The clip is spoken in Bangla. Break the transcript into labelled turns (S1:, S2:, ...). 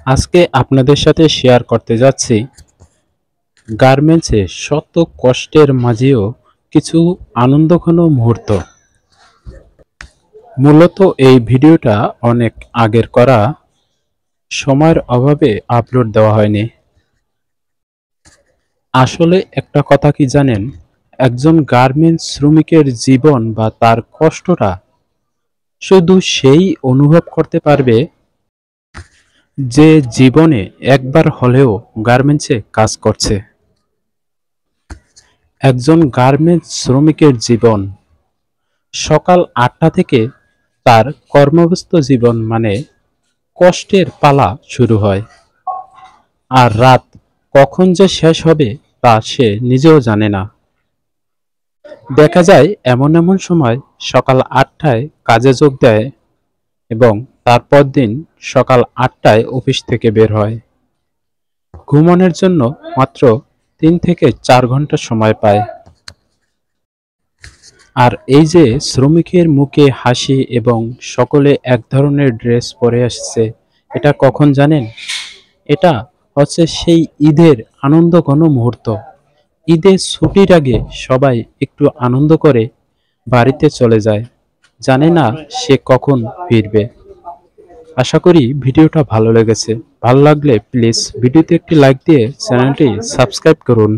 S1: আজকে আপনাদের সাথে শেয়ার করতে যাচ্ছি গার্মেন্টসে শত কষ্টের মাঝেও কিছু আনন্দঘন মুহূর্ত। মূলত এই ভিডিওটা অনেক আগের করা, সময়ের অভাবে আপলোড দেওয়া হয়নি। আসলে একটা কথা কি জানেন, একজন গার্মেন্টস শ্রমিকের জীবন বা তার কষ্টটা শুধু সেই অনুভব করতে পারবে যে জীবনে একবার হলেও গার্মেন্টসে কাজ করছে। একজন গার্মেন্টস শ্রমিকের জীবন সকাল ৮টা থেকে তার কর্মব্যস্ত জীবন মানে কষ্টের পালা শুরু হয়, আর রাত কখন যে শেষ হবে তা সে নিজেও জানে না। দেখা যায় এমন এমন সময় সকাল ৮টায় কাজে যোগ দেয় এবং তারপর দিন সকাল ৮টায় অফিস থেকে বের হয়। ঘুমানোর জন্য মাত্র ৩ থেকে ৪ ঘন্টা সময় পায়। আর এই যে শ্রমিকের মুখে হাসি এবং সকলে এক ধরনের ড্রেস পরে আসছে, এটা কখন জানেন? এটা হচ্ছে সেই ঈদের আনন্দঘন মুহূর্ত। ঈদের ছুটির আগে সবাই একটু আনন্দ করে বাড়িতে চলে যায়, জানে না সে কখন ফিরবে। আশা করি ভিডিওটা ভালো লেগেছে। ভালো লাগলে প্লিজ ভিডিওতে একটি লাইক দিয়ে চ্যানেলটি সাবস্ক্রাইব করুন।